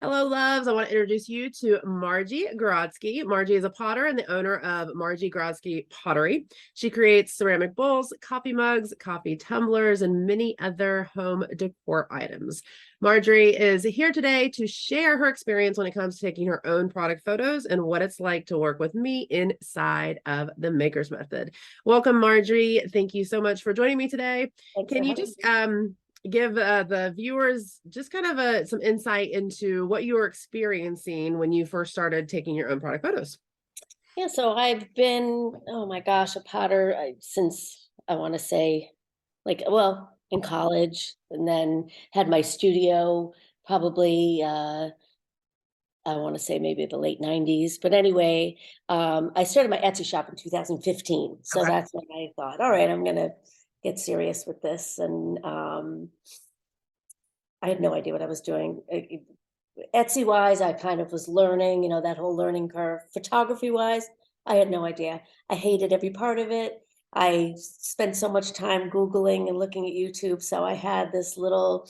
Hello, loves. I want to introduce you to Margie Grodsky. Margie is a potter and the owner of Margie Grodsky Pottery. She creates ceramic bowls, coffee mugs, coffee tumblers, and many other home decor items. Marjorie is here today to share her experience when it comes to taking her own product photos and what it's like to work with me inside of the Maker's Method. Welcome, Marjorie. Thank you so much for joining me today. Thanks for Can you having just me. give the viewers just kind of some insight into what you were experiencing when you first started taking your own product photos? Yeah, so I've been, oh my gosh, a potter since I want to say, in college, and then had my studio probably, I want to say maybe the late 90s. But anyway, I started my Etsy shop in 2015. So Okay. that's when I thought, all right, I'm going to get serious with this. And I had no idea what I was doing. Etsy wise, I kind of was learning, that whole learning curve. Photography wise, I had no idea. I hated every part of it. I spent so much time Googling and looking at YouTube. So I had this little,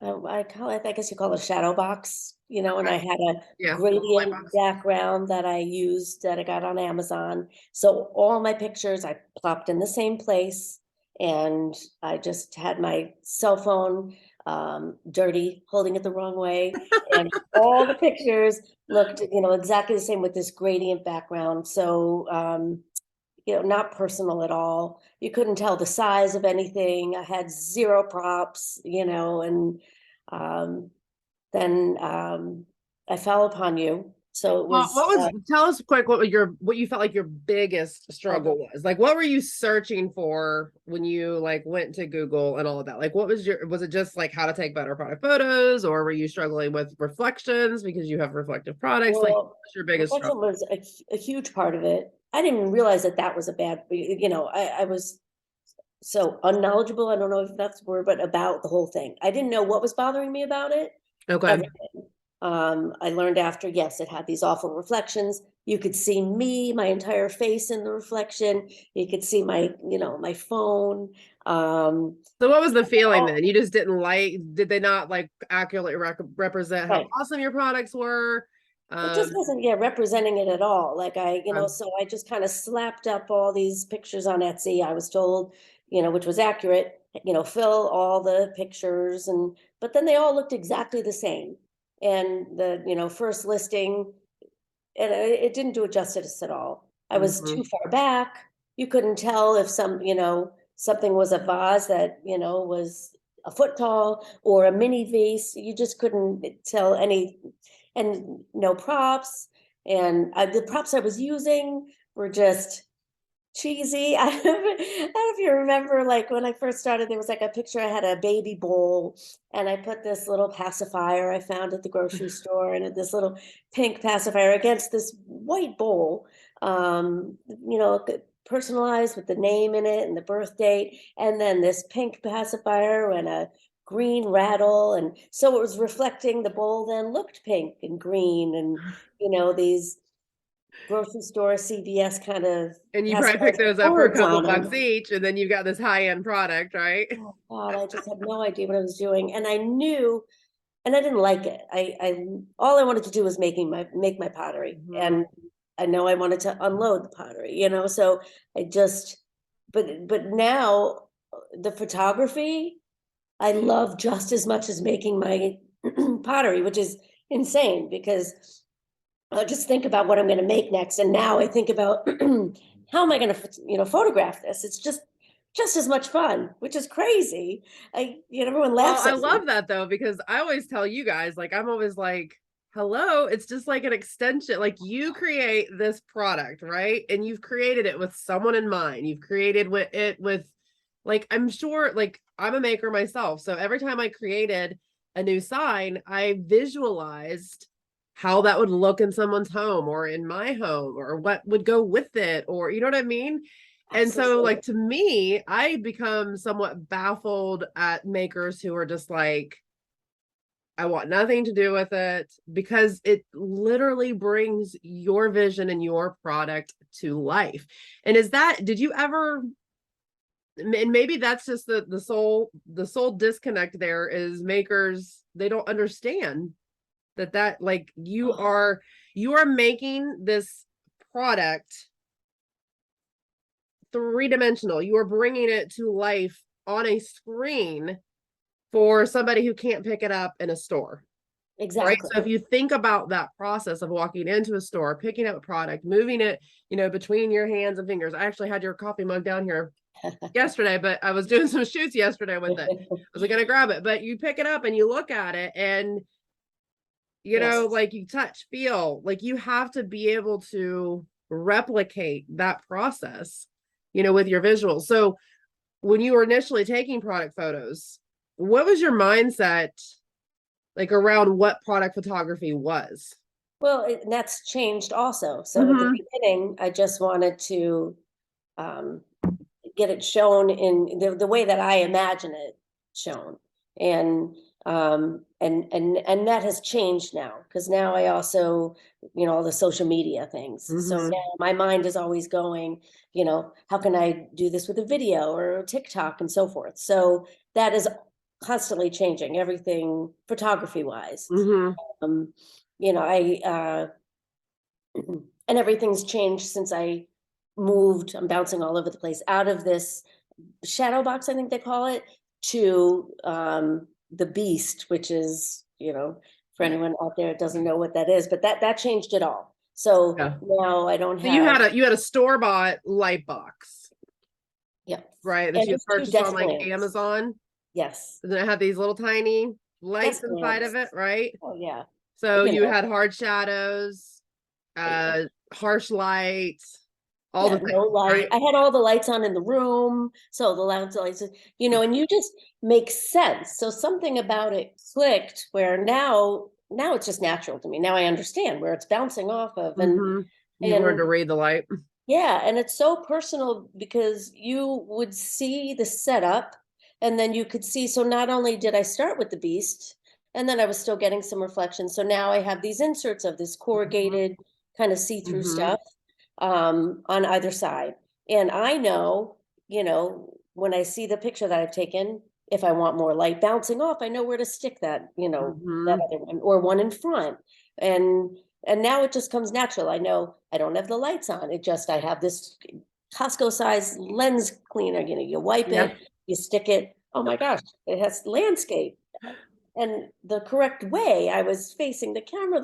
I call it, I guess you call it a shadow box, and Okay. I had a Yeah. Light gradient box. background that I used that I got on Amazon. So all my pictures I plopped in the same place, and I just had my cell phone dirty, holding it the wrong way, and all the pictures looked, exactly the same with this gradient background. So not personal at all. You couldn't tell the size of anything. I had zero props, and um, then I fell upon you. So it Well, was, what was tell us quick what you felt like your biggest okay. struggle was? Like what were you searching for when you like went to Google and all of that? Like what was it just like how to take better product photos, or were you struggling with reflections because you have reflective products? Like Well, what was your biggest reflection struggle? was a huge part of it. I didn't even realize that that was a bad, I was so unknowledgeable. I don't know if that's the word, but about the whole thing. I didn't know what was bothering me about it. Okay. I learned after, yes, it had these awful reflections. You could see me, my entire face in the reflection. You could see my phone. Um, So what was the feeling all, then? You just didn't like, did they not like accurately represent how right. awesome your products were? It just Um, wasn't, yeah, representing it at all. Like um, so I just kind of slapped up all these pictures on Etsy. I was told, which was accurate, fill all the pictures but then they all looked exactly the same. And the, first listing, and it didn't do it justice at all. I was too mhm. far back. You couldn't tell if something was a vase that, was a foot tall or a mini vase. You just couldn't tell any, and no props. And the props I was using were just cheesy. I don't know if you remember, like when I first started, there was like a picture. I had a baby bowl, and I put this little pacifier I found at the grocery store, and this little pink pacifier against this white bowl. Personalized with the name in it and the birth date, and then this pink pacifier and a green rattle, and so it was reflecting the bowl. Then looked pink and green, and these grocery store, CVS kind of And you probably pacifiers picked with those up for a words couple on bucks them. each, and then you got this high-end product, right? Oh God, I just had no idea what I was doing. And I knew, and I didn't like it. All I wanted to do was make my pottery. Mhm. And I know I wanted to unload the pottery, so I just, but now the photography, I love just as much as making my pottery, which is insane because I just think about what I'm going to make next, and now I think about how am I going to, photograph this. It's just as much fun, which is crazy. Everyone Well, laughs I at me. love that though, because I always tell you guys, like, I'm always like, hello, it's just like an extension. Like, you create this product, right? And you've created it with someone in mind. You've created with, like, I'm sure, like, I'm a maker myself. So every time I created a new sign, I visualized how that would look in someone's home or in my home or what would go with it, or you know what I mean? And so, Absolutely. like, to me, I become somewhat baffled at makers who are just like, I want nothing to do with it because it literally brings your vision and your product to life. And did you ever, and maybe that's just the soul disconnect there is makers, they don't understand that like you are making this product three-dimensional. You are bringing it to life on a screen for somebody who can't pick it up in a store. Right. Exactly. So if you think about that process of walking into a store, picking up a product, moving it, between your hands and fingers. I actually had your coffee mug down here yesterday, but I was doing some shoots yesterday with it. I was going to grab it, but you pick it up and you look at it and, Yes. like you touch, feel, like you have to be able to replicate that process, with your visuals. So when you were initially taking product photos, what was your mindset like around what product photography was? Well, that's changed also. So at the beginning, I just wanted to um, get it shown in the way that I imagine it shown. And that has changed now, because now I also, all the social media things. So now my mind is always going, how can I do this with a video or TikTok and so forth. So that is constantly changing everything photography wise. Um, I and everything's changed since I moved. I'm bouncing all over the place, out of this shadow box, I think they call it, to the beast, which is, for anyone out there that doesn't know what that is, but that changed it all. So Yeah. now I don't So have. you had a store-bought light box, Yeah. right? That And you it's two purchased on desk like lamps. Amazon. Yes. And then it had these little tiny lights Desk inside of lamps. it, right? Oh yeah. So You you know, had hard shadows, harsh lights, all the yeah, no things, light. right? I had all the lights on in the room. So the lights, and you just make sense. So something about it clicked, where now it's just natural to me. Now I understand where it's bouncing off of. You've learned And to read the light. yeah, and it's so personal, because you would see the setup and then you could see. So not only did I start with the beast, and then I was still getting some reflection. So now I have these inserts of this corrugated kind of see-through stuff on either side. And I know, when I see the picture that I've taken, if I want more light bouncing off, I know where to stick that, that other one, or one in front. And now it just comes natural. I know I don't have the lights on. I have this Costco size lens cleaner. You wipe Yeah. it, you stick it. Oh my gosh, it has landscape. And the correct way, I was facing the camera,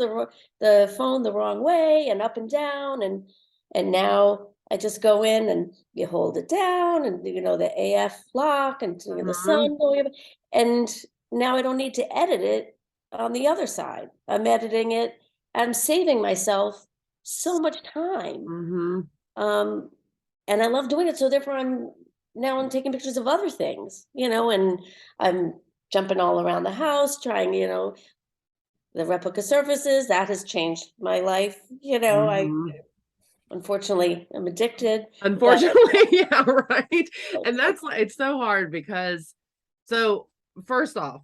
the phone the wrong way, and up and down. And now I just go in and you hold it down, and the AF lock, and the sun going up. And now I don't need to edit it on the other side. I'm editing it. I'm saving myself so much time. Um, and I love doing it. So therefore I'm taking pictures of other things, and I'm jumping all around the house, trying, the replica surfaces. That has changed my life. I unfortunately am addicted, but Unfortunately, yeah, right. And that's like, it's so hard because, so first off,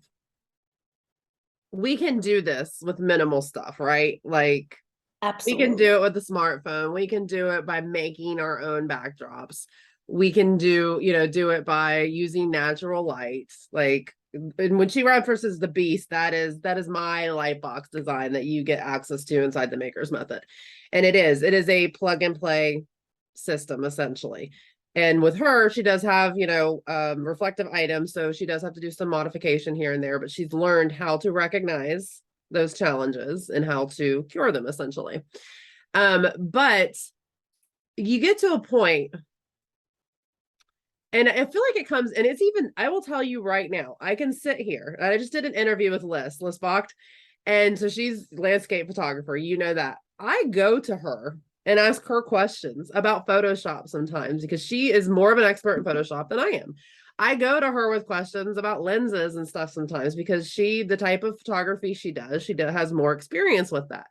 we can do this with minimal stuff, right? Like we can absolutely. do it with a smartphone. We can do it by making our own backdrops. We can do it by using natural lights. Like, and when she references the beast, that is my light box design that you get access to inside the Maker's Method. And it is a plug and play system essentially. And with her, she does have, reflective items. So she does have to do some modification here and there, but she's learned how to recognize those challenges and how to cure them essentially. But you get to a point, and I feel like it comes, and it's even, I will tell you right now, I can sit here. I just did an interview with Liz Bocht, and so she's landscape photographer, that. I go to her and ask her questions about Photoshop sometimes, because she is more of an expert in Photoshop than I am. I go to her with questions about lenses and stuff sometimes, because the type of photography she has more experience with that.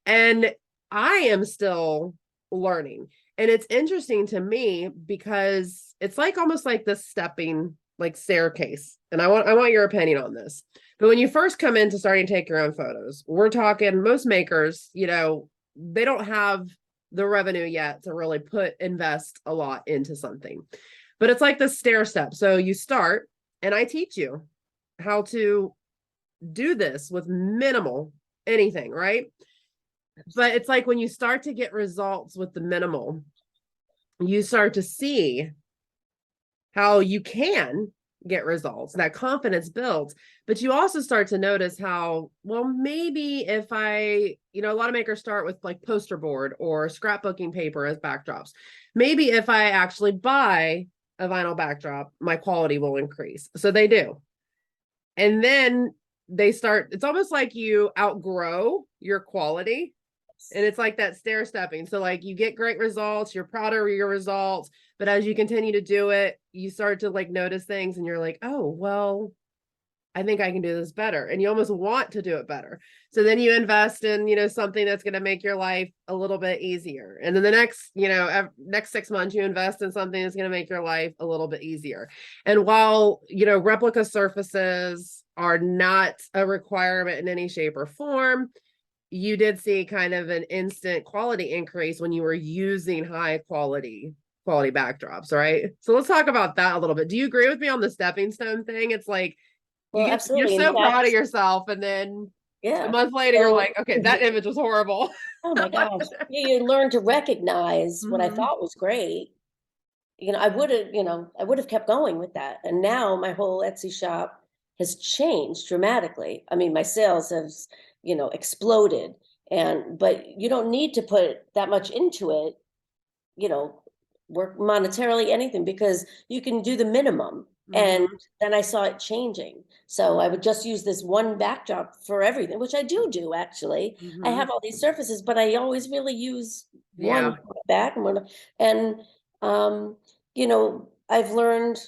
And I am still learning. And it's interesting to me because it's like almost like this stepping like staircase. And I want your opinion on this. But when you first come in to starting to take your own photos, we're talking most makers, they don't have the revenue yet to really invest a lot into something. But it's like the stair step. So you start, and I teach you how to do this with minimal anything, right? But it's like when you start to get results with the minimal, you start to see how you can get results, that confidence builds. But you also start to notice how, well, maybe if I, a lot of makers start with like poster board or scrapbooking paper as backdrops. Maybe if I actually buy a vinyl backdrop, my quality will increase. So they do. And then they start, it's almost like you outgrow your quality. And it's like that stair stepping. So like you get great results, you're proud of your results, but as you continue to do it, you start to like notice things and you're like, oh, well, I think I can do this better. And you almost want to do it better. So then you invest in, something that's going to make your life a little bit easier. And then the next 6 months, you invest in something that's going to make your life a little bit easier. And while, replica surfaces are not a requirement in any shape or form, you did see kind of an instant quality increase when you were using high quality backdrops, right? So let's talk about that a little bit. Do you agree with me on the stepping stone thing? It's like Well, you're absolutely. In so proud fact, of yourself, and then a yeah. month later you're So, like, okay, that image was horrible. oh my gosh, you learn to recognize what I Mhm. thought was great. I would have kept going with that. And now my whole Etsy shop has changed dramatically. I mean, my sales have, exploded. But you don't need to put that much into it, you know, work monetarily, anything, because you can do the minimum. And Mhm. then I saw it changing. So I would just use this one backdrop for everything, which I do actually. I Mhm. have all these surfaces, but I always really use one Yeah. for the back and one. And um, I've learned,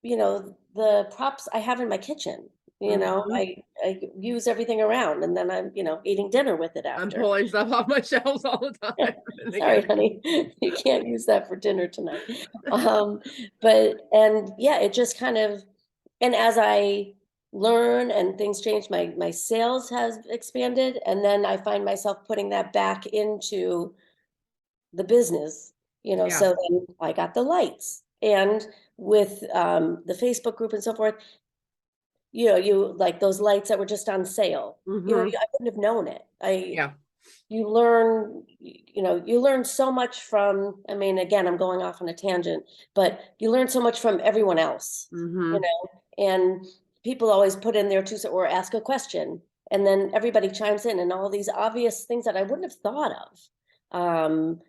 the props I have in my kitchen. Mhm. I use everything around, and then I'm, eating dinner with it I'm after. pulling stuff off my shelves all the time in the Sorry, kitchen. honey, you can't use that for dinner tonight. But and yeah, it just kind of, and as I learn and things change, my sales has expanded, and then I find myself putting that back into the business, Yeah. so then I got the lights. And with the Facebook group and so forth, you like those lights that were just on sale. Mhm. I wouldn't have known it. Yeah. You learn so much from, I mean, again, I'm going off on a tangent, but you learn so much from everyone else, Mhm. and people always put in there too, or ask a question, and then everybody chimes in, and all these obvious things that I wouldn't have thought of.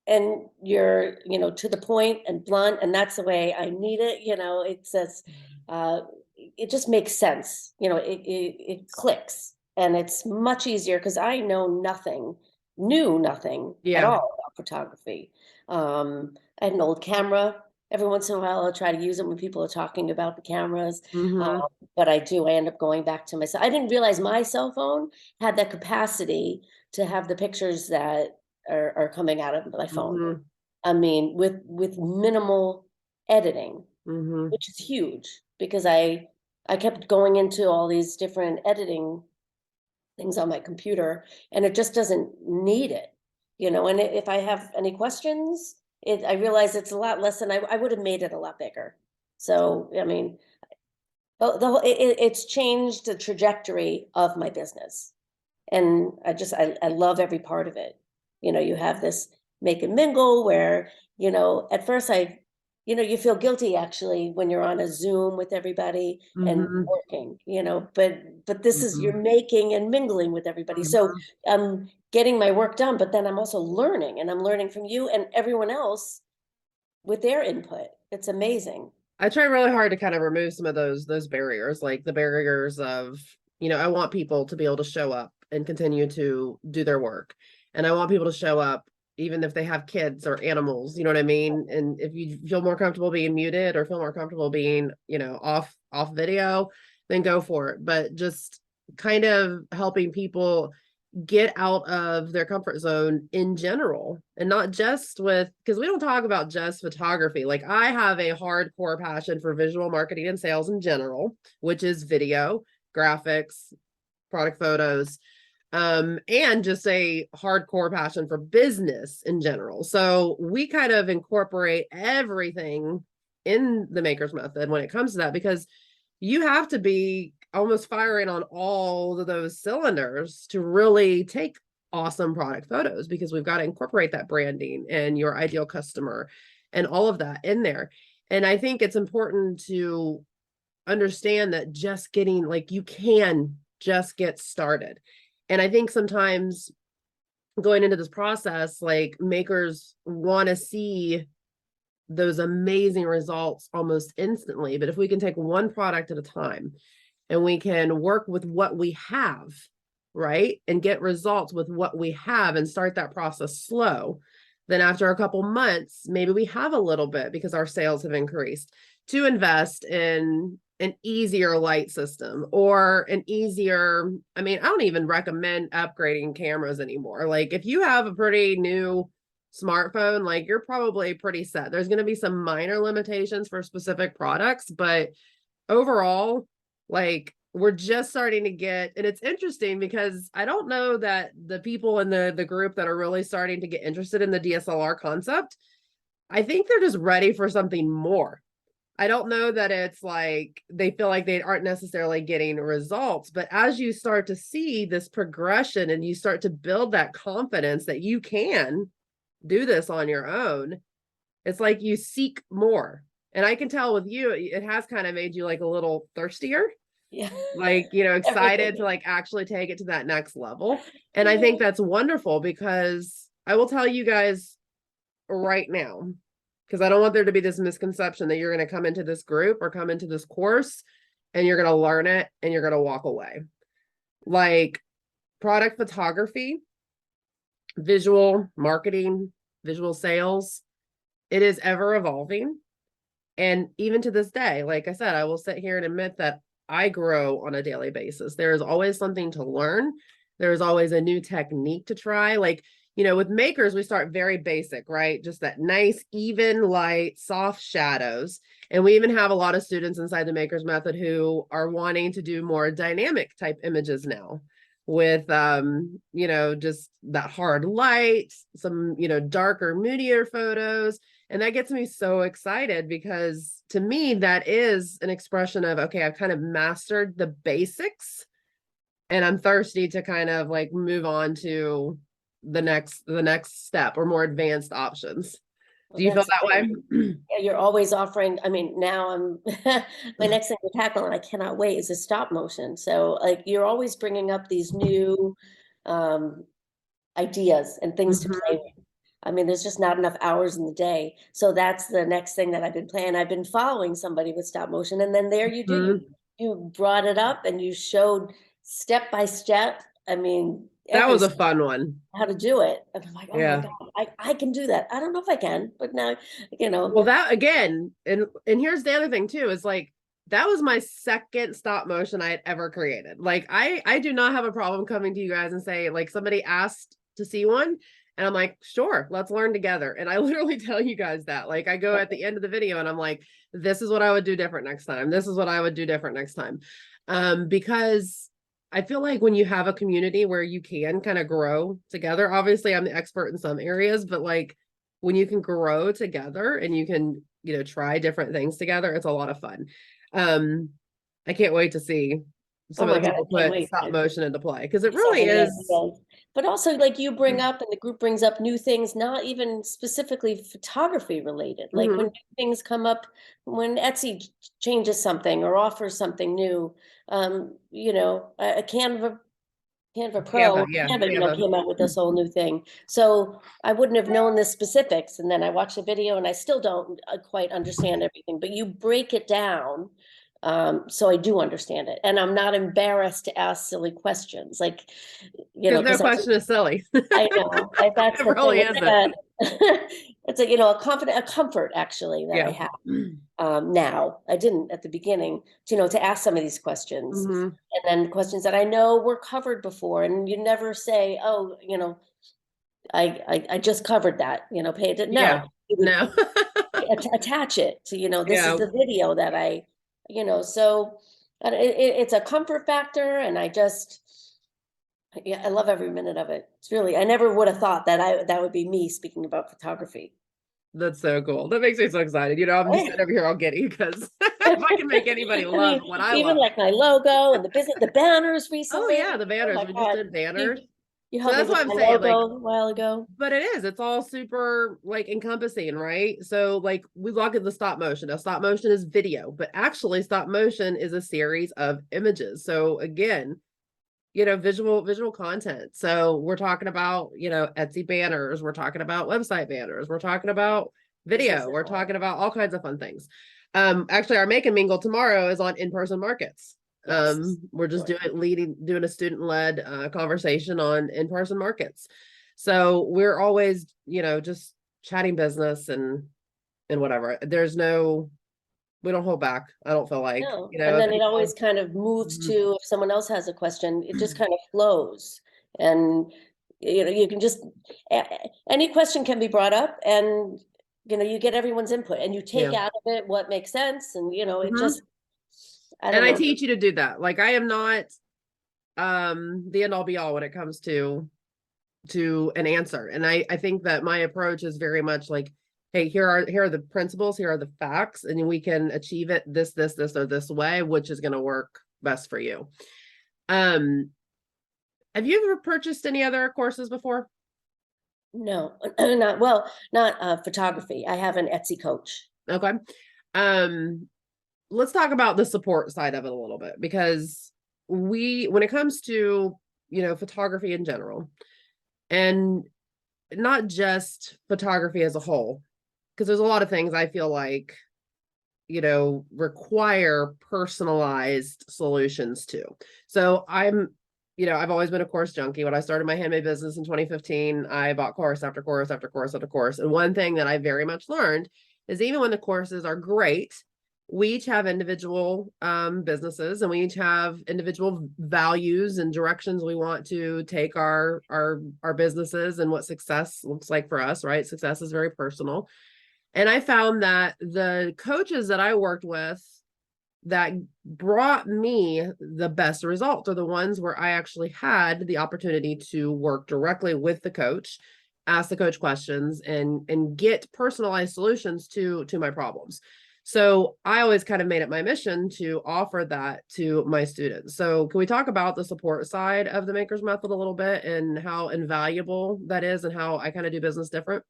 And you're, to the point and blunt, and that's the way I need it. It says, uh, it just makes sense. It clicks, and it's much easier because I knew nothing at Yeah. all about photography. I had an old camera. Every once in a while, I'll try to use it when people are talking about the cameras. Um, Mhm. but I do. I end up going back to myself. I didn't realize my cell phone had that capacity to have the pictures that are coming out of my phone. Mhm. I mean, with minimal editing, Mhm. which is huge because I kept going into all these different editing things on my computer, and it just doesn't need it. And if I have any questions, I realize it's a lot less than I would have made it a lot bigger. So, I mean, it's changed the trajectory of my business. And I love every part of it. You have this make and mingle where, at first you feel guilty actually when you're on a Zoom with everybody and Mhm. working, but this is, you're Mhm. making and mingling with everybody. So Mhm. I'm getting my work done, but then I'm also learning, and I'm learning from you and everyone else with their input. It's amazing. I try really hard to kind of remove some of those barriers, like the barriers of, I want people to be able to show up and continue to do their work. And I want people to show up even if they have kids or animals, you know what I mean? And if you feel more comfortable being muted or feel more comfortable being, off video, then go for it. But just kind of helping people get out of their comfort zone in general, and not just with, because we don't talk about just photography. Like I have a hardcore passion for visual marketing and sales in general, which is video, graphics, product photos, and just a hardcore passion for business in general. So we kind of incorporate everything in the maker's method when it comes to that, because you have to be almost firing on all of those cylinders to really take awesome product photos, because we've got to incorporate that branding and your ideal customer and all of that in there. And I think it's important to understand that just getting, like, you can just get started. And I think sometimes going into this process, like, makers want to see those amazing results almost instantly. But if we can take one product at a time and we can work with what we have, right, and get results with what we have and start that process slow, then after a couple months, maybe we have a little bit, because our sales have increased, to invest in an easier light system or an easier, I mean, I don't even recommend upgrading cameras anymore. Like, if you have a pretty new smartphone, like, you're probably pretty set. There's going to be some minor limitations for specific products, but overall, like, we're just starting to get, and it's interesting because I don't know that the people in the group that are really starting to get interested in the DSLR concept, I think they're just ready for something more. I don't know that it's like they feel like they aren't necessarily getting results, but as you start to see this progression and you start to build that confidence that you can do this on your own, it's like you seek more. And I can tell with you, it has kind of made you like a little thirstier. Yeah. Like, you know, excited Everything. to like actually take it to that next level. And I think that's wonderful, because I will tell you guys right now, because I don't want there to be this misconception that you're going to come into this group or come into this course and you're going to learn it and you're going to walk away. Like, product photography, visual marketing, visual sales, it is ever evolving. And even to this day, like I said, I will sit here and admit that I grow on a daily basis. There is always something to learn. There's always a new technique to try. Like, you know, with makers, we start very basic, right? Just that nice, even light, soft shadows. And we even have a lot of students inside the makers method who are wanting to do more dynamic type images now with, you know, just that hard light, some, you know, darker, moodier photos. And that gets me so excited, because to me, that is an expression of, okay, I've kind of mastered the basics and I'm thirsty to kind of like move on to the next step or more advanced options. Do you feel that way? Yeah, you're always offering. I mean, now I'm my next thing to tackle, and I cannot wait, is a stop motion. So like, you're always bringing up these new ideas and things to play with. I mean, there's just not enough hours in the day. So that's the next thing that I've been planning. I've been following somebody with stop motion, and then there you do. You brought it up and you showed step by step. I mean, That every was a fun one. how to do it. And I'm like, oh my Yeah. God, I can do that. I don't know if I can, but now, you know. Well, that again, and here's the other thing too, is like, that was my second stop motion I had ever created. Like, I do not have a problem coming to you guys and say, like, somebody asked to see one, and I'm like, sure, let's learn together. And I literally tell you guys that, like, I go at the end of the video and I'm like, this is what I would do different next time. This is what I would do different next time. Because I feel like when you have a community where you can kind of grow together, obviously I'm the expert in some areas, but like, when you can grow together and you can, you know, try different things together, it's a lot of fun. I can't wait to see some of the people put stop motion into play, because it really is. But also, like, you bring up, and the group brings up new things, not even specifically photography related. Like when things come up, when Etsy changes something or offers something new, you know, a Canva Pro, Canva, you know, came out with this whole new thing. So I wouldn't have known the specifics. And then I watched the video and I still don't quite understand everything, but you break it down. So I do understand it. And I'm not embarrassed to ask silly questions. Like, you know, no question is silly. I know. That's it really isn't. It's a, you know, a comfort actually that I have now. I didn't at the beginning, you know, to ask some of these questions, and then questions that I know were covered before. And you never say, oh, you know, I just covered that, you know, pay it. No, no. Attach it to, you know, this is the video that I, you know, so it's a comfort factor. And I just, yeah, I love every minute of it. It's really, I never would have thought that that would be me speaking about photography. That's so cool. That makes me so excited. You know, I'm just sitting over here all giddy because if I can make anybody I love mean, what I even love. like my logo and the banners Oh recently. yeah, the Oh banners. my We just God. did You, banners. you So helped me that's with what I'm my saying. Like, logo a while ago. but it is, it's all super like encompassing, right? So like we look at the stop motion. Now stop motion is video, but actually stop motion is a series of images. So again, visual content. So we're talking about, Etsy banners, we're talking about website banners, we're talking about video, we're talking about all kinds of fun things. Actually our Make and Mingle tomorrow is on in-person markets. Yes. We're just doing a student-led conversation on in-person markets. So we're always, just chatting business and whatever. We don't hold back. I don't feel like, No, and then it always people. kind of moves Mhm. to, if someone else has a question, it just kind of flows. And, you can just, any question can be brought up and, you get everyone's input and you take Yeah. out of it what makes sense and, it Mhm. just, I And don't I know. teach you to do that. Like I am not the end all be all when it comes to an answer. And I think that my approach is very much like, hey, here are the principles, here are the facts, and we can achieve it this or this way, which is going to work best for you. Um, have you ever purchased any other courses before? No, not photography. I have an Etsy coach. Okay. Um, let's talk about the support side of it a little bit, because when it comes to, photography in general, and not just photography as a whole, because there's a lot of things I feel like, require personalized solutions to. So I've always been a course junkie. When I started my handmade business in 2015, I bought course after course after course after course. And one thing that I very much learned is even when the courses are great, we each have individual businesses, and we each have individual values and directions we want to take our businesses, and what success looks like for us, right? Success is very personal. And I found that the coaches that I worked with that brought me the best results are the ones where I actually had the opportunity to work directly with the coach, ask the coach questions, and get personalized solutions to my problems. So I always kind of made it my mission to offer that to my students. So can we talk about the support side of the Maker's Method a little bit, and how invaluable that is, and how I kind of do business different?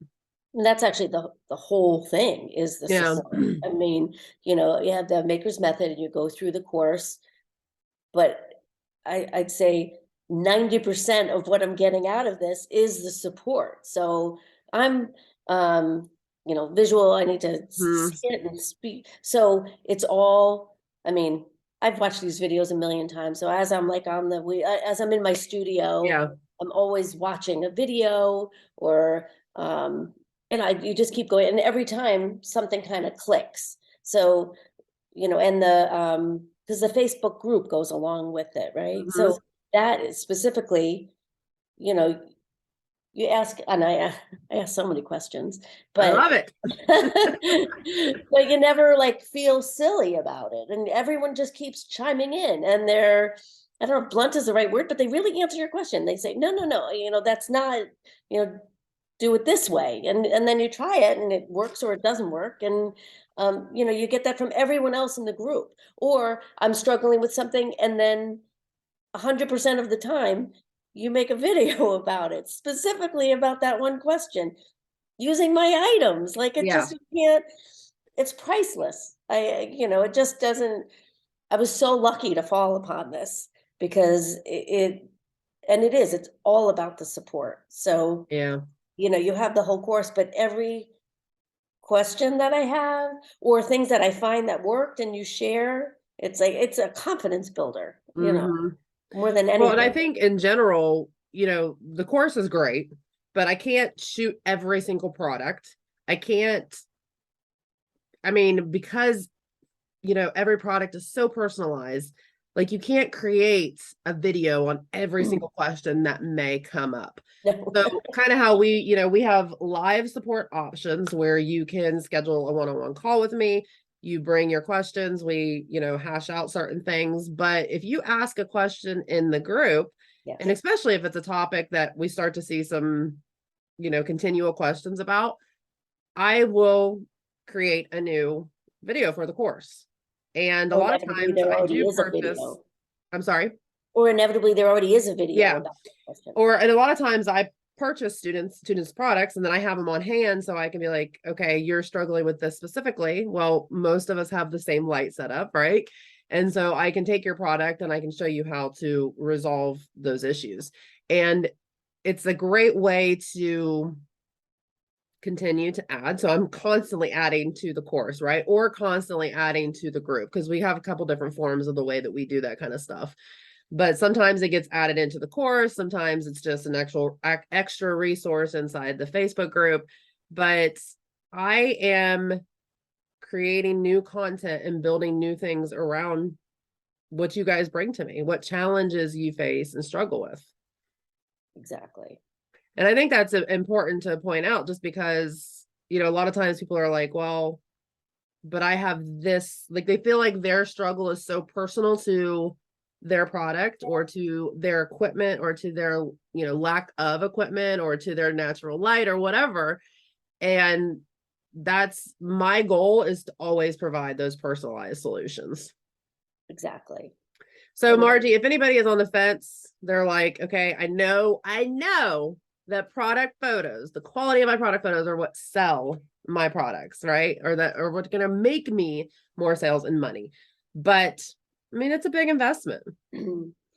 And that's actually the whole thing is the Yeah. support. I mean, you have the Maker's Method and you go through the course, but I'd say 90% of what I'm getting out of this is the support. So I'm, visual, I need to Mhm. see it and speak. So it's all, I mean, I've watched these videos a million times. So as I'm like as I'm in my studio, Yeah. I'm always watching a video or, and you just keep going. And every time something kind of clicks. So, and because the Facebook group goes along with it, right? Mhm. So that is specifically, you know, you ask, and I ask so many questions, I but love it. but you never like feel silly about it, and everyone just keeps chiming in, and I don't know if blunt is the right word, but they really answer your question. They say, no, no, no, that's not, do it this way, and then you try it and it works or it doesn't work, and you get that from everyone else in the group. Or I'm struggling with something, and then 100% of the time you make a video about it, specifically about that one question, using my items. Like it Yeah. just, you can't, it's priceless. It just doesn't. I was so lucky to fall upon this because and it's all about the support. So Yeah. you have the whole course, but every question that I have or things that I find that worked and you share, it's like it's a confidence builder, Hmm. more than Well, and I anything. think in general, the course is great, but I can't shoot every single product. I can't, I mean, because, every product is so personalized. Like you can't create a video on every single question that may come up. No. So kind of how we have live support options where you can schedule a one-on-one call with me. You bring your questions, we, hash out certain things. But if you ask a question in the group, and Yes. especially if it's a topic that we start to see some, continual questions about, I will create a new video for the course. And a Or lot of inevitably times there I already do is a purchase, video. I'm sorry. Or inevitably there already is a video Yeah. about that question. And a lot of times I purchase students products and then I have them on hand so I can be like, okay, you're struggling with this specifically. Well, most of us have the same light setup, right? And so I can take your product and I can show you how to resolve those issues. And it's a great way to continue to add. So I'm constantly adding to the course, right? Or constantly adding to the group because we have a couple different forms of the way that we do that kind of stuff. But sometimes it gets added into the course. Sometimes it's just an actual extra resource inside the Facebook group. But I am creating new content and building new things around what you guys bring to me, what challenges you face and struggle with. Exactly. And I think that's important to point out just because, a lot of times people are like, well, but I have this, like they feel like their struggle is so personal to their product or to their equipment or to their, lack of equipment or to their natural light or whatever. And that's my goal is to always provide those personalized solutions. Exactly. So And Margie, if anybody is on the fence, they're like, okay, I know that product photos, the quality of my product photos are what sell my products, right? Or what's going to make me more sales and money. But I mean, it's a big investment.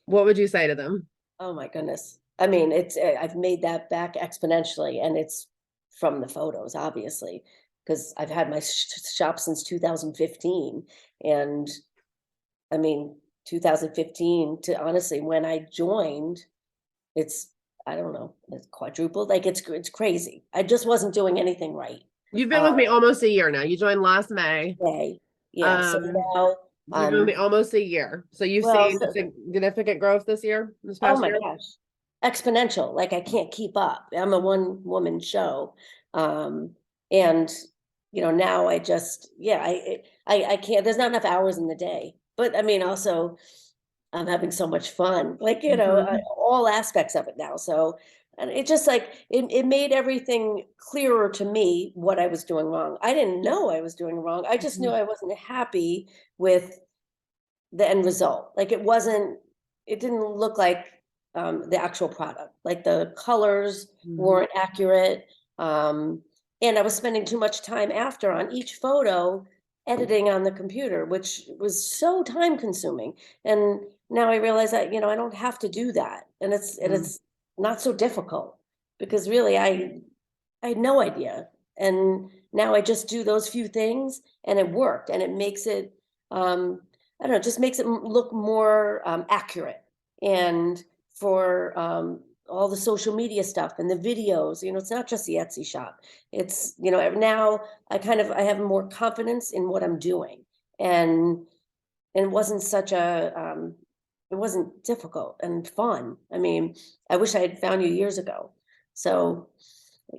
What would you say to them? oh my goodness. I mean, I've made that back exponentially, and it's from the photos, obviously, because I've had my shop since 2015. And I mean, 2015 to honestly, when I joined, it's, I don't know, it's quadrupled. Like it's crazy. I just wasn't doing anything right. You've been with me almost a year now. You joined last May. Okay. Yeah. So now, You've been with me almost a year. So you've well, seen significant growth this oh past my year? gosh, exponential. Like I can't keep up. I'm a one woman show. And now I just, yeah, I can't, there's not enough hours in the day, but I mean, also I'm having so much fun, like, Mhm. all aspects of it now. So, and it just like, it made everything clearer to me what I was doing wrong. I didn't know I was doing wrong. I just knew Mhm. I wasn't happy with the end result. Like it didn't look like the actual product. Like the colors Mhm. weren't accurate. And I was spending too much time after on each photo editing on the computer, which was so time consuming. And now I realize that, I don't have to do that. And Mhm. it's not so difficult because really I had no idea. And now I just do those few things and it worked and it makes it I don't know, just makes it look more accurate. And for all the social media stuff and the videos, it's not just the Etsy shop. It's, now I have more confidence in what I'm doing. And it wasn't such a it wasn't difficult and fun. I mean, I wish I had found you years ago. So,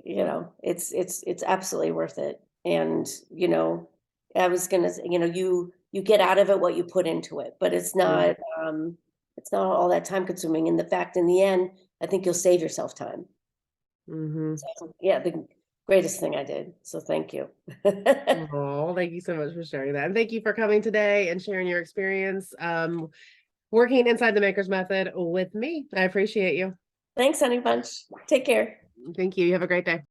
it's absolutely worth it. And, I was gonna say, you get out of it what you put into it, but it's not all that time consuming. And the fact in the end, I think you'll save yourself time. Mhm. So yeah, the greatest thing I did. So thank you. Oh, thank you so much for sharing that. And thank you for coming today and sharing your experience working inside the Maker's Method with me. I appreciate you. Thanks, honey bunch. Take care. Thank you. You have a great day.